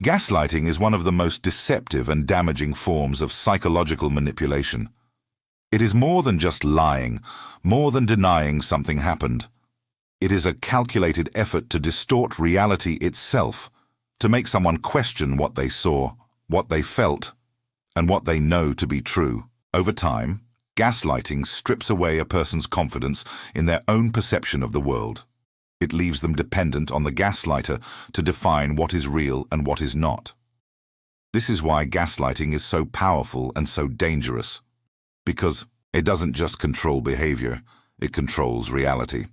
Gaslighting is one of the most deceptive and damaging forms of psychological manipulation. It is more than just lying, more than denying something happened. It is a calculated effort to distort reality itself, to make someone question what they saw, what they felt, and what they know to be true. Over time, gaslighting strips away a person's confidence in their own perception of the world. It leaves them dependent on the gaslighter to define what is real and what is not. This is why gaslighting is so powerful and so dangerous, because it doesn't just control behavior, it controls reality.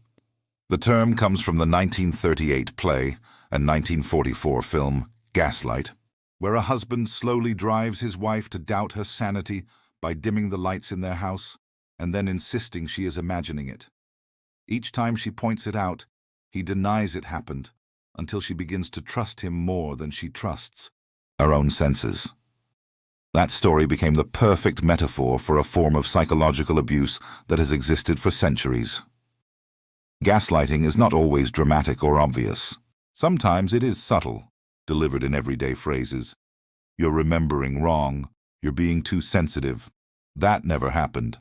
The term comes from the 1938 play and 1944 film Gaslight, where a husband slowly drives his wife to doubt her sanity by dimming the lights in their house and then insisting she is imagining it. Each time she points it out, he denies it happened until she begins to trust him more than she trusts her own senses. That story became the perfect metaphor for a form of psychological abuse that has existed for centuries. Gaslighting is not always dramatic or obvious. Sometimes it is subtle, delivered in everyday phrases. You're remembering wrong. You're being too sensitive. That never happened.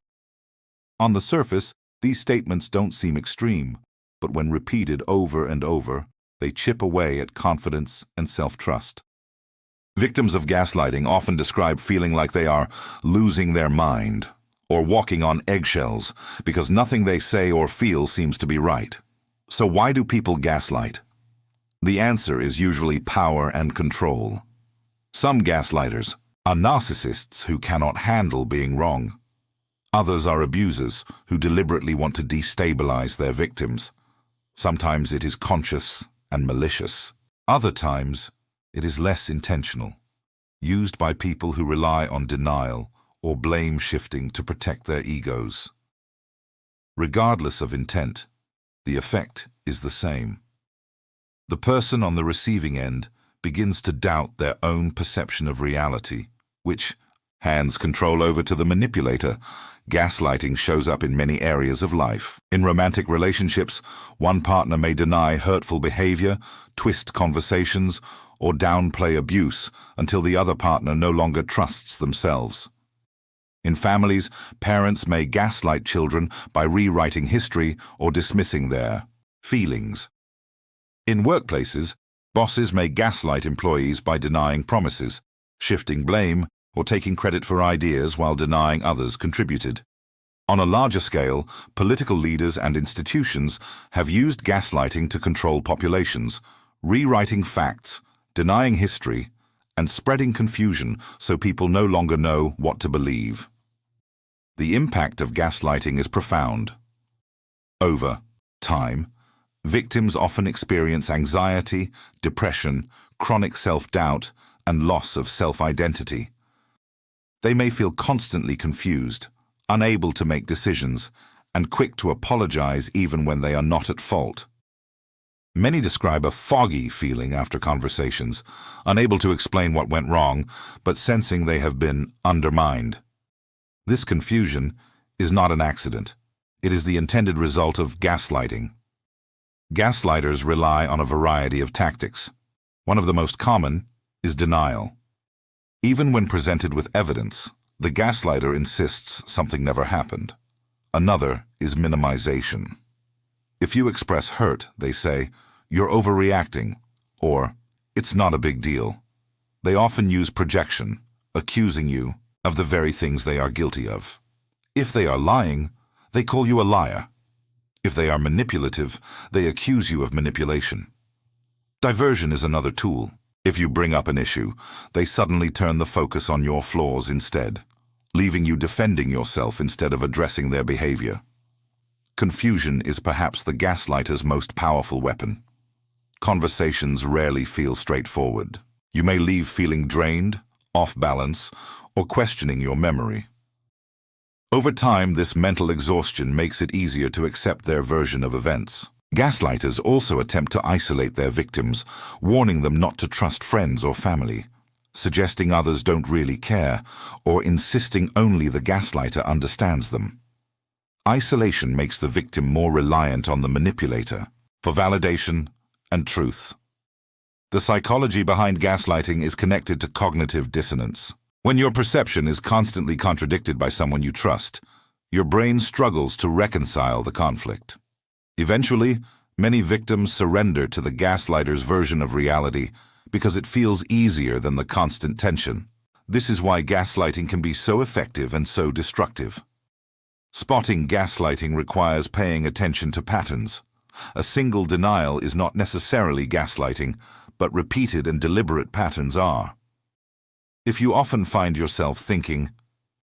On the surface, these statements don't seem extreme, but when repeated over and over, they chip away at confidence and self-trust. Victims of gaslighting often describe feeling like they are losing their mind or walking on eggshells because nothing they say or feel seems to be right. So why do people gaslight? The answer is usually power and control. Some gaslighters are narcissists who cannot handle being wrong. Others are abusers who deliberately want to destabilize their victims. Sometimes it is conscious and malicious. Other times, it is less intentional, used by people who rely on denial or blame shifting to protect their egos. Regardless of intent, the effect is the same. The person on the receiving end begins to doubt their own perception of reality, which hands control over to the manipulator. Gaslighting shows up in many areas of life. In romantic relationships, one partner may deny hurtful behavior, twist conversations, or downplay abuse until the other partner no longer trusts themselves. In families, parents may gaslight children by rewriting history or dismissing their feelings. In workplaces, bosses may gaslight employees by denying promises, shifting blame, or taking credit for ideas while denying others contributed. On a larger scale, political leaders and institutions have used gaslighting to control populations, rewriting facts, denying history, and spreading confusion so people no longer know what to believe. The impact of gaslighting is profound. Over time, victims often experience anxiety, depression, chronic self-doubt, and loss of self-identity. They may feel constantly confused, unable to make decisions, and quick to apologize even when they are not at fault. Many describe a foggy feeling after conversations, unable to explain what went wrong, but sensing they have been undermined. This confusion is not an accident. It is the intended result of gaslighting. Gaslighters rely on a variety of tactics. One of the most common is denial. Even when presented with evidence, the gaslighter insists something never happened. Another is minimization. If you express hurt, they say, "You're overreacting," or "It's not a big deal." They often use projection, accusing you of the very things they are guilty of. If they are lying, they call you a liar. If they are manipulative, they accuse you of manipulation. Diversion is another tool. If you bring up an issue, they suddenly turn the focus on your flaws instead, leaving you defending yourself instead of addressing their behavior. Confusion is perhaps the gaslighter's most powerful weapon. Conversations rarely feel straightforward. You may leave feeling drained, off balance, or questioning your memory. Over time, this mental exhaustion makes it easier to accept their version of events. Gaslighters also attempt to isolate their victims, warning them not to trust friends or family, suggesting others don't really care, or insisting only the gaslighter understands them. Isolation makes the victim more reliant on the manipulator for validation and truth. The psychology behind gaslighting is connected to cognitive dissonance. When your perception is constantly contradicted by someone you trust, your brain struggles to reconcile the conflict. Eventually, many victims surrender to the gaslighter's version of reality because it feels easier than the constant tension. This is why gaslighting can be so effective and so destructive. Spotting gaslighting requires paying attention to patterns. A single denial is not necessarily gaslighting, but repeated and deliberate patterns are. If you often find yourself thinking,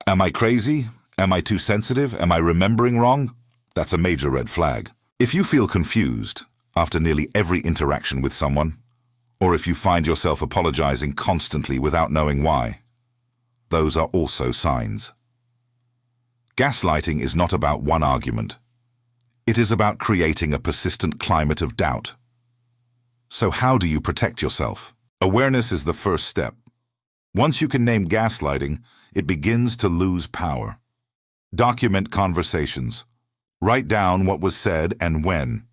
"Am I crazy? Am I too sensitive? Am I remembering wrong?" That's a major red flag. If you feel confused after nearly every interaction with someone, or if you find yourself apologizing constantly without knowing why, those are also signs. Gaslighting is not about one argument. It is about creating a persistent climate of doubt. So how do you protect yourself? Awareness is the first step. Once you can name gaslighting, it begins to lose power. Document conversations. Write down what was said and when.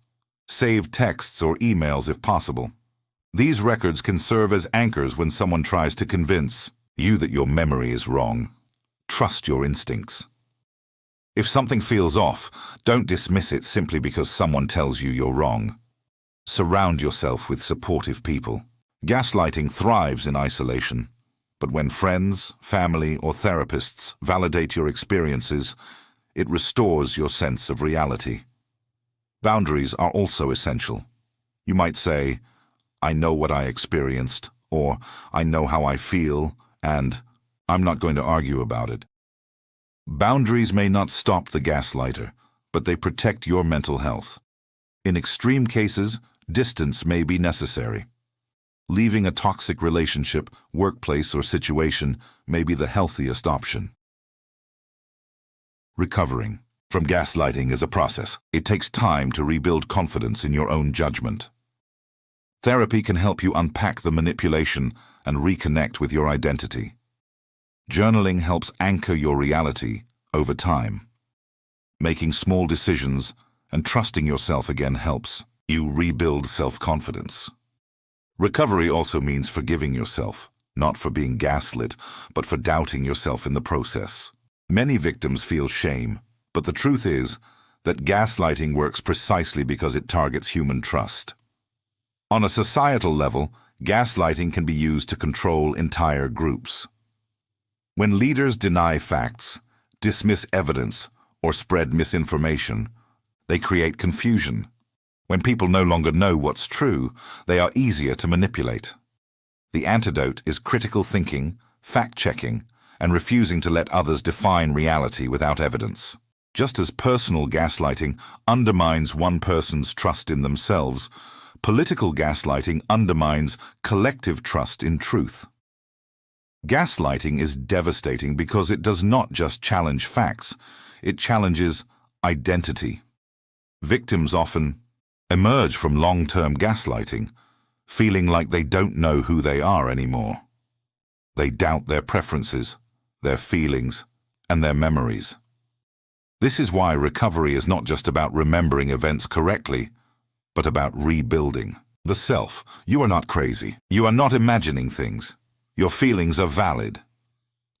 Save texts or emails if possible. These records can serve as anchors when someone tries to convince you that your memory is wrong. Trust your instincts. If something feels off, don't dismiss it simply because someone tells you you're wrong. Surround yourself with supportive people. Gaslighting thrives in isolation, but when friends, family, or therapists validate your experiences, it restores your sense of reality. Boundaries are also essential. You might say, "I know what I experienced," or "I know how I feel," and "I'm not going to argue about it." Boundaries may not stop the gaslighter, but they protect your mental health. In extreme cases, distance may be necessary. Leaving a toxic relationship, workplace, or situation may be the healthiest option. Recovering from gaslighting is a process. It takes time to rebuild confidence in your own judgment. Therapy can help you unpack the manipulation and reconnect with your identity. Journaling helps anchor your reality over time. Making small decisions and trusting yourself again helps you rebuild self-confidence. Recovery also means forgiving yourself, not for being gaslit, but for doubting yourself in the process. Many victims feel shame, but the truth is that gaslighting works precisely because it targets human trust. On a societal level, gaslighting can be used to control entire groups. When leaders deny facts, dismiss evidence, or spread misinformation, they create confusion. When people no longer know what's true, they are easier to manipulate. The antidote is critical thinking, fact-checking, and refusing to let others define reality without evidence. Just as personal gaslighting undermines one person's trust in themselves, political gaslighting undermines collective trust in truth. Gaslighting is devastating because it does not just challenge facts, it challenges identity. Victims often emerge from long-term gaslighting, feeling like they don't know who they are anymore. They doubt their preferences, their feelings, and their memories. This is why recovery is not just about remembering events correctly, but about rebuilding the self. You are not crazy. You are not imagining things. Your feelings are valid.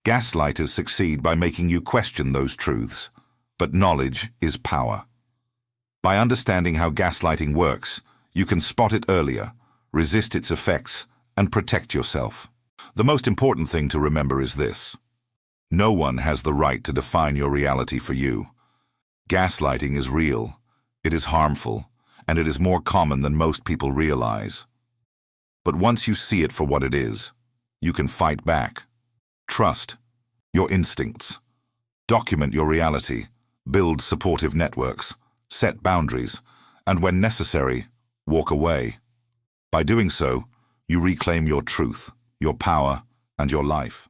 Gaslighters succeed by making you question those truths, but knowledge is power. By understanding how gaslighting works, you can spot it earlier, resist its effects, and protect yourself. The most important thing to remember is this: no one has the right to define your reality for you. Gaslighting is real, it is harmful, and it is more common than most people realize. But once you see it for what it is, you can fight back. Trust your instincts. Document your reality. Build supportive networks. Set boundaries. And when necessary, walk away. By doing so, you reclaim your truth, your power, and your life.